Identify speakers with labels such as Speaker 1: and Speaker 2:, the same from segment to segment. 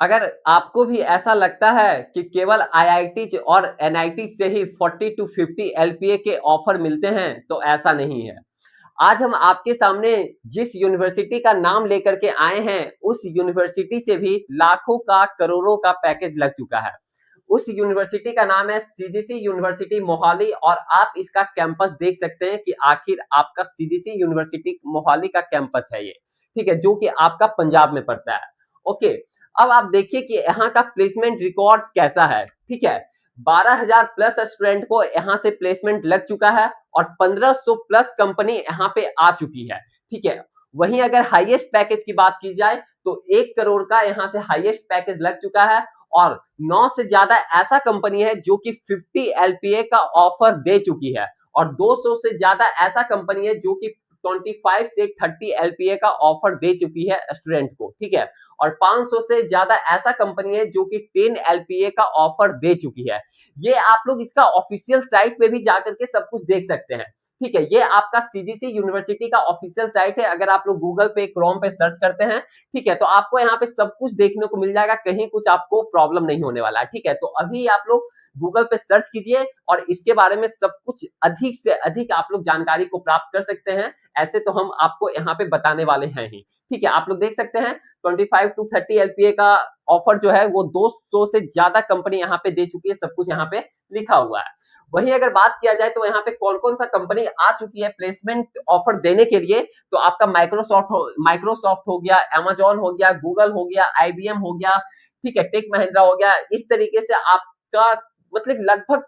Speaker 1: अगर आपको भी ऐसा लगता है कि केवल आईआईटी और एनआईटी से ही 40 टू 50 एलपीए के ऑफर मिलते हैं, तो ऐसा नहीं है। आज हम आपके सामने जिस यूनिवर्सिटी का नाम लेकर के आए हैं, उस यूनिवर्सिटी से भी लाखों का करोड़ों का पैकेज लग चुका है। उस यूनिवर्सिटी का नाम है सीजीसी यूनिवर्सिटी मोहाली, और आप इसका कैंपस देख सकते हैं कि आखिर आपका सीजीसी यूनिवर्सिटी मोहाली का कैंपस है ये, ठीक है, जो कि आपका पंजाब में पड़ता है। ओके, अब आप देखिए कि यहाँ का प्लेसमेंट रिकॉर्ड कैसा है, ठीक है। 12,000 प्लस स्टूडेंट को यहाँ से प्लेसमेंट लग चुका है और 1500 प्लस कंपनी यहाँ पे आ चुकी है, ठीक है। वहीं अगर हाईएस्ट पैकेज की बात की जाए तो 1 करोड़ का यहाँ से हाईएस्ट पैकेज लग चुका है, और 9 से ज्यादा ऐसा कंपनी है जो कि 50 एलपीए का ऑफर दे चुकी है, और 200 से ज्यादा ऐसा कंपनी है जो कि 25 से 30 एलपीए का ऑफर दे चुकी है स्टूडेंट को, ठीक है। और 500 से ज्यादा ऐसा कंपनी है जो कि 10 एलपीए का ऑफर दे चुकी है। ये आप लोग इसका ऑफिशियल साइट पे भी जाकर के सब कुछ देख सकते हैं, ठीक है। ये आपका सीजीसी यूनिवर्सिटी का ऑफिशियल साइट है। अगर आप लोग गूगल पे, क्रोम पे सर्च करते हैं, ठीक है, तो आपको यहाँ पे सब कुछ देखने को मिल जाएगा, कहीं कुछ आपको प्रॉब्लम नहीं होने वाला है, ठीक है। तो अभी आप लोग गूगल पे सर्च कीजिए और इसके बारे में सब कुछ अधिक से अधिक आप लोग जानकारी को प्राप्त कर सकते हैं। ऐसे तो हम आपको यहाँ पे बताने वाले हैं ही, ठीक है। आप लोग देख सकते हैं 25 टू 30 एलपीए का ऑफर जो है वो 200 से ज्यादा कंपनी यहाँ पे दे चुकी है, सब कुछ यहाँ पे लिखा हुआ है। वहीं अगर बात किया जाए तो यहाँ पे कौन कौन सा कंपनी आ चुकी है प्लेसमेंट ऑफर देने के लिए, तो आपका माइक्रोसॉफ्ट हो गया, अमेजॉन हो गया, गूगल हो गया, आईबीएम हो गया, ठीक है, टेक महिंद्रा हो गया। इस तरीके से आपका मतलब लगभग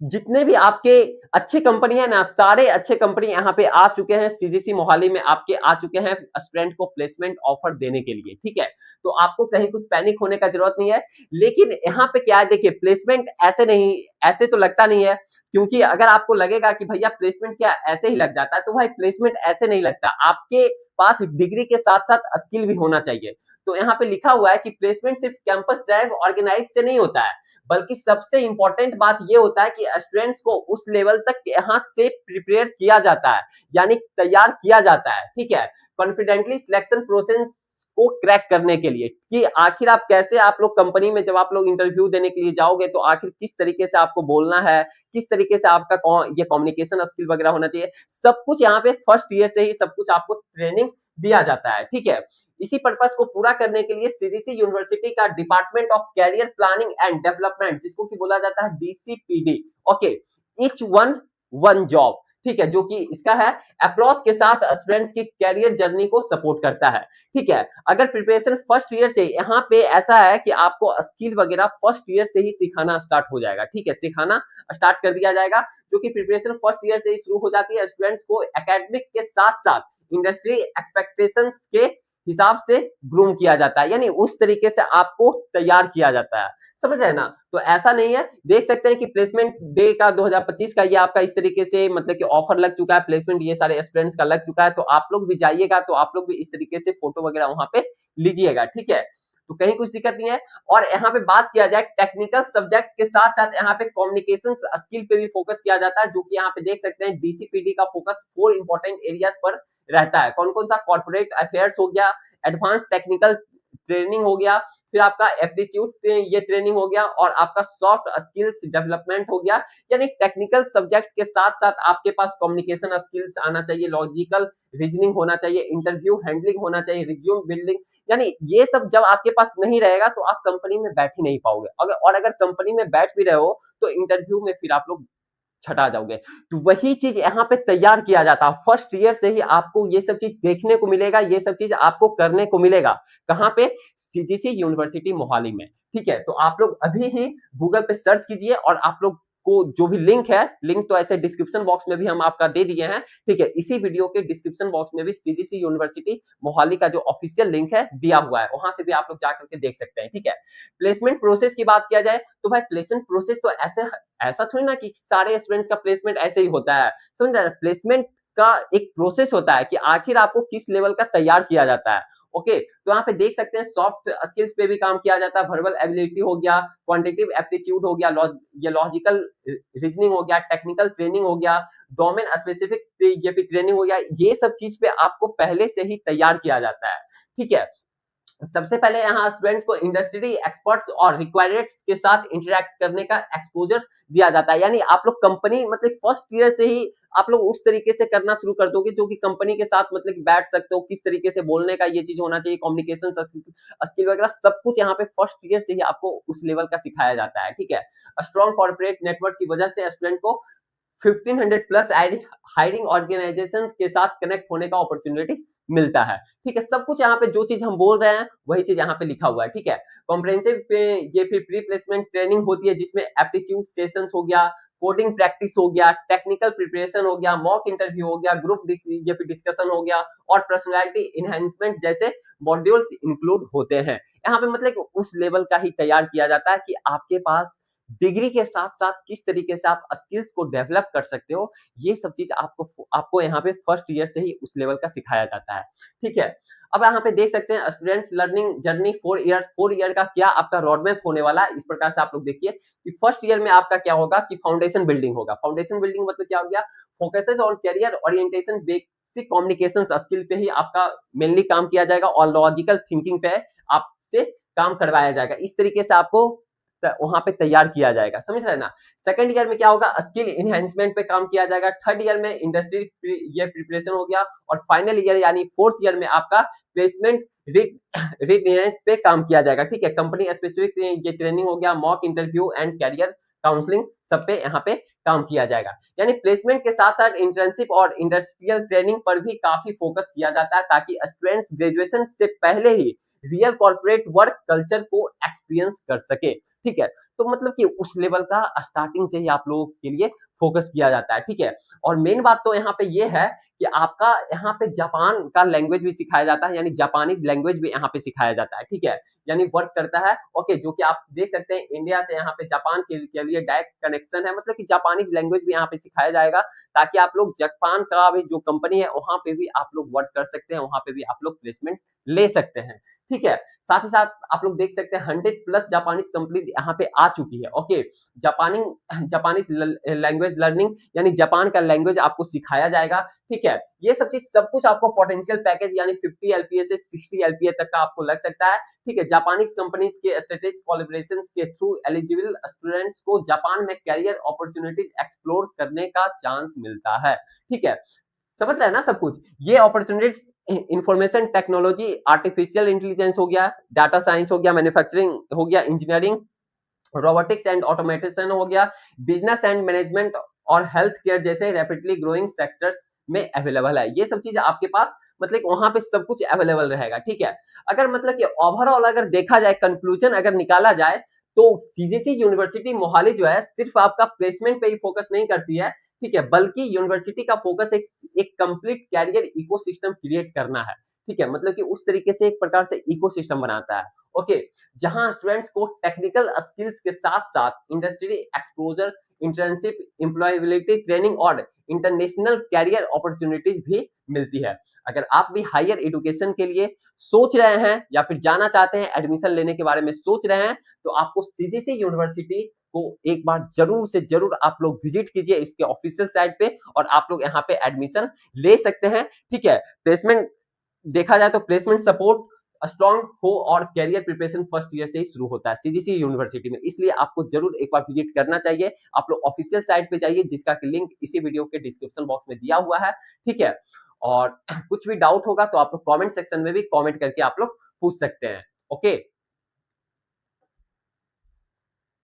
Speaker 1: जितने भी आपके अच्छे कंपनी है ना, सारे अच्छे कंपनी यहाँ पे आ चुके हैं, सीजीसी मोहाली में आपके आ चुके हैं स्टूडेंट को प्लेसमेंट ऑफर देने के लिए, ठीक है। तो आपको कहीं कुछ पैनिक होने का जरूरत नहीं है। लेकिन यहाँ पे क्या है, देखिए प्लेसमेंट ऐसे नहीं, ऐसे तो लगता नहीं है, क्योंकि अगर आपको लगेगा कि भैया प्लेसमेंट क्या ऐसे ही लग जाता है, तो भाई प्लेसमेंट ऐसे नहीं लगता। आपके पास डिग्री के साथ साथ स्किल भी होना चाहिए। तो यहाँ पे लिखा हुआ है कि प्लेसमेंट सिर्फ कैंपस ड्राइव ऑर्गेनाइज से नहीं होता है, बल्कि सबसे इंपॉर्टेंट बात ये होता है कि स्टूडेंट्स को उस लेवल तक यहाँ से प्रिपेयर किया जाता है, यानी तैयार किया जाता है, ठीक है, कॉन्फिडेंटली सिलेक्शन प्रोसेस को क्रैक करने के लिए, कि आखिर आप कैसे, आप लोग कंपनी में जब आप लोग इंटरव्यू देने के लिए जाओगे तो आखिर किस तरीके से आपको बोलना है, किस तरीके से आपका ये कम्युनिकेशन स्किल वगैरह होना चाहिए, सब कुछ यहाँ पे फर्स्ट ईयर से ही सब कुछ आपको ट्रेनिंग दिया जाता है, ठीक है। इसी पर्पस को पूरा करने के लिए सीजीसी यूनिवर्सिटी का department of career planning and development, जिसको कि बोला जाता है DCPD, okay, each one job, ठीक है, जो कि इसका है अप्रोच के साथ स्टूडेंट्स की कैरियर जर्नी को सपोर्ट करता है, ठीक है। अगर प्रिपरेशन फर्स्ट ईयर से, यहाँ पे ऐसा है कि आपको स्किल वगैरह फर्स्ट ईयर से ही सिखाना स्टार्ट हो जाएगा, ठीक है, सिखाना स्टार्ट कर दिया जाएगा, जो कि प्रिपरेशन फर्स्ट ईयर से ही शुरू हो जाती है। स्टूडेंट्स को एकेडमिक के साथ साथ इंडस्ट्री एक्सपेक्टेशंस के हिसाब से ग्रूम किया जाता है, यानी उस तरीके से आपको तैयार किया जाता है, समझ रहे हैं ना। तो ऐसा नहीं है, देख सकते हैं कि प्लेसमेंट डे का 2025 का ये आपका इस तरीके से मतलब कि ऑफर लग चुका है, प्लेसमेंट ये सारे स्टूडेंट्स का लग चुका है। तो आप लोग भी जाइएगा तो आप लोग भी इस तरीके से फोटो वगैरह वहां पे लीजिएगा, ठीक है। तो कहीं कुछ दिक्कत नहीं है। और यहाँ पे बात किया जाए टेक्निकल सब्जेक्ट के साथ साथ यहाँ पे कम्युनिकेशन स्किल पे भी फोकस किया जाता है, जो कि यहाँ पे देख सकते हैं डीसीपीडी का फोकस 4 इंपॉर्टेंट एरियाज पर रहता है। कौन कौन सा, कॉर्पोरेट अफेयर्स हो गया, एडवांस टेक्निकल ट्रेनिंग हो गया, फिर आपका एप्टीट्यूड ये ट्रेनिंग हो गया, और आपका सॉफ्ट स्किल्स डेवलपमेंट हो गया। यानी टेक्निकल सब्जेक्ट के साथ साथ आपके पास कम्युनिकेशन स्किल्स आना चाहिए, लॉजिकल रीजनिंग होना चाहिए, इंटरव्यू हैंडलिंग होना चाहिए, रिज्यूम बिल्डिंग, यानी ये सब जब आपके पास नहीं रहेगा तो आप कंपनी में बैठ ही नहीं पाओगे। अगर कंपनी में बैठ भी रहे हो तो इंटरव्यू में फिर आप लोग छटा जाओगे। तो वही चीज यहाँ पे तैयार किया जाता है, फर्स्ट ईयर से ही आपको ये सब चीज देखने को मिलेगा, ये सब चीज आपको करने को मिलेगा। कहाँ पे, सीजीसी यूनिवर्सिटी मोहाली में, ठीक है। तो आप लोग अभी ही गूगल पे सर्च कीजिए, और आप लोग को जो भी लिंक है, लिंक तो ऐसे डिस्क्रिप्शन बॉक्स में भी हम आपका दे दिए हैं, ठीक है। इसी वीडियो के डिस्क्रिप्शन बॉक्स में भी सीजीसी यूनिवर्सिटी मोहाली का जो ऑफिशियल लिंक है दिया हुआ है, वहां से भी आप लोग जाकर के देख सकते हैं, ठीक है। प्लेसमेंट प्रोसेस की बात किया जाए तो भाई प्लेसमेंट प्रोसेस तो ऐसा थोड़ी ना कि सारे स्टूडेंट्स का प्लेसमेंट ऐसे ही होता है, समझ रहे हैं। प्लेसमेंट का एक प्रोसेस होता है कि आखिर आपको किस लेवल का तैयार किया जाता है, ओके। तो यहाँ पे देख सकते हैं सॉफ्ट स्किल्स पे भी काम किया जाता है, वर्बल एबिलिटी हो गया, क्वांटिटेटिव एप्टीट्यूड हो गया, ये लॉजिकल रीजनिंग हो गया, टेक्निकल ट्रेनिंग हो गया, डोमेन स्पेसिफिक ये भी ट्रेनिंग हो गया। ये सब चीज पे आपको पहले से ही तैयार किया जाता है, ठीक है। सबसे पहले यहाँ स्टूडेंट्स को इंडस्ट्री एक्सपर्ट्स और रिक्वायरमेंट्स के साथ इंटरेक्ट करने का एक्सपोजर दिया जाता है। यानी आप लोग कंपनी मतलब फर्स्ट ईयर से ही आप लोग उस तरीके से करना शुरू कर दोगे जो कि कंपनी के साथ मतलब बैठ सकते हो, किस तरीके से बोलने का ये चीज होना चाहिए, कम्युनिकेशन स्किल वगैरह सब कुछ यहाँ पे फर्स्ट ईयर से ही आपको उस लेवल का सिखाया जाता है। ठीक है, स्ट्रॉन्ग कॉर्पोरेट नेटवर्क की वजह से स्टूडेंट को 1500 प्लस हायरिंग ऑर्गेनाइजेशंस के साथ कनेक्ट होने का अपॉर्चुनिटीज मिलता है। ठीक है, सब कुछ यहाँ पे जो चीज हम बोल रहे हैं वही चीज यहाँ पे लिखा हुआ है। ठीक है, कॉम्प्रिहेंसिव पे ये फिर प्री प्लेसमेंट ट्रेनिंग होती है जिसमें एप्टीट्यूड सेशंस हो गया, कोडिंग प्रैक्टिस हो गया, टेक्निकल प्रिपरेशन हो गया, मॉक इंटरव्यू हो गया, ग्रुप ये फिर डिस्कशन हो गया और पर्सनालिटी एनहांसमेंट जैसे मॉड्यूल्स इंक्लूड होते हैं। यहाँ पे मतलब उस लेवल का ही तैयार किया जाता है कि आपके पास डिग्री के साथ साथ किस तरीके से आप स्किल्स को डेवलप कर सकते हो, ये सब चीज आपको यहाँ पे फर्स्ट ईयर से ही उस लेवल का सिखाया जाता है। ठीक है, अब यहाँ पे देख सकते हैं स्टूडेंट्स लर्निंग जर्नी 4 ईयर का क्या आपका रोड मैप होने वाला है। इस प्रकार से आप लोग देखिए कि फर्स्ट ईयर में आपका क्या होगा कि फाउंडेशन बिल्डिंग होगा। फाउंडेशन बिल्डिंग मतलब क्या हो गया, focuses on career orientation, basic communication skill पे ही आपका मेनली काम किया जाएगा और लॉजिकल थिंकिंग पे आपसे काम करवाया जाएगा। इस तरीके से आपको वहां पे तैयार किया जाएगा, समझ रहे ना। सेकंड ईयर में क्या होगा, स्किल इनहेंसमेंट पे काम किया जाएगा। थर्ड ईयर में इंडस्ट्री ये प्रिपरेशन हो गया और फाइनल ईयर यानी फोर्थ ईयर में आपका प्लेसमेंट रिटेंस पे काम किया जाएगा। ठीक है, कंपनी स्पेसिफिक ये ट्रेनिंग हो गया, mock interview and career counselling सब पे यहाँ पे काम किया जाएगा। यानी प्लेसमेंट के साथ साथ इंटर्नशिप और इंडस्ट्रियल ट्रेनिंग पर भी काफी फोकस किया जाता है ताकि स्टूडेंट्स ग्रेजुएशन से पहले ही रियल कॉर्पोरेट वर्क कल्चर को एक्सपीरियंस कर सके। ठीक है, तो मतलब कि उस लेवल का स्टार्टिंग से ही आप लोगों के लिए फोकस किया जाता है। ठीक है, और मेन बात तो यहाँ पे ये है कि आपका यहाँ पे जापान का लैंग्वेज भी सिखाया जाता है, यानी जापानीज लैंग्वेज भी यहाँ पे सिखाया जाता है। ठीक है, यानी वर्क करता है। ओके, जो कि आप देख सकते हैं इंडिया से यहाँ पे जापान के लिए डायरेक्ट कनेक्शन है, मतलब कि जापानीज लैंग्वेज भी यहाँ पे सिखाया जाएगा ताकि आप लोग जापान का भी जो कंपनी है वहां पे भी आप लोग वर्क कर सकते हैं, वहां पे भी आप लोग प्लेसमेंट ले सकते हैं। ठीक है, साथ ही साथ आप लोग देख सकते हैं 100 प्लस जापानीज कंपनी यहाँ पे आ चुकी है। ओके, जापानीज लैंग्वेज लर्निंग यानी जापान का लैंग्वेज आपको सिखाया जाएगा। ठीक है, ये सब चीज सब कुछ आपको पोटेंशियल पैकेज यानी 50 एलपीए से 60 एलपीए तक का आपको लग सकता है। ठीक है, जापानीज कंपनीज के स्ट्रेटेजिक कोलैबोरेशंस के थ्रू एलिजिबल स्टूडेंट्स को जापान में कैरियर अपॉर्चुनिटीज एक्सप्लोर करने का चांस मिलता है। ठीक है, समझ रहे हैं ना सब कुछ। ये opportunities information technology, artificial intelligence हो गया, डाटा साइंस हो गया, मैन्युफैक्चरिंग हो गया, इंजीनियरिंग, रोबोटिक्स एंड ऑटोमेटेशन हो गया, बिजनेस एंड मैनेजमेंट और हेल्थ केयर जैसे रैपिडली ग्रोइंग सेक्टर्स में अवेलेबल है। ये सब चीज आपके पास मतलब वहां पे सब कुछ अवेलेबल रहेगा। ठीक है, अगर मतलब कि ओवरऑल अगर देखा जाए, कंक्लूजन अगर निकाला जाए तो सीजीसी यूनिवर्सिटी मोहाली जो है सिर्फ आपका प्लेसमेंट पे ही फोकस नहीं करती है। ठीक है, बल्कि यूनिवर्सिटी का फोकस एक कंप्लीट कैरियर इकोसिस्टम क्रिएट करना है। ठीक है, मतलब कि उस तरीके से एक प्रकार से इकोसिस्टम बनाता है। ओके, जहां स्टूडेंट्स को टेक्निकल स्किल्स के साथ साथ industry exposure, internship, employability training और इंटरनेशनल कैरियर अपॉर्चुनिटीज भी मिलती है। अगर आप भी हायर एजुकेशन के लिए सोच रहे हैं या फिर जाना चाहते हैं, एडमिशन लेने के बारे में सोच रहे हैं, तो आपको सीजीसी यूनिवर्सिटी को एक बार जरूर से जरूर आप लोग विजिट कीजिए इसके ऑफिशियल साइट पे और आप लोग यहाँ पे एडमिशन ले सकते हैं। ठीक है, प्लेसमेंट देखा जाए तो प्लेसमेंट सपोर्ट स्ट्रॉन्ग हो और कैरियर प्रिपरेशन फर्स्ट ईयर से ही शुरू होता है सीजीसी यूनिवर्सिटी में, इसलिए आपको जरूर एक बार विजिट करना चाहिए। आप लोग ऑफिशियल साइट पे जाइए जिसका कि लिंक इसी वीडियो के डिस्क्रिप्शन बॉक्स में दिया हुआ है। ठीक है, और कुछ भी डाउट होगा तो आप लोग कमेंट सेक्शन में भी कमेंट करके आप लोग पूछ सकते हैं। ओके।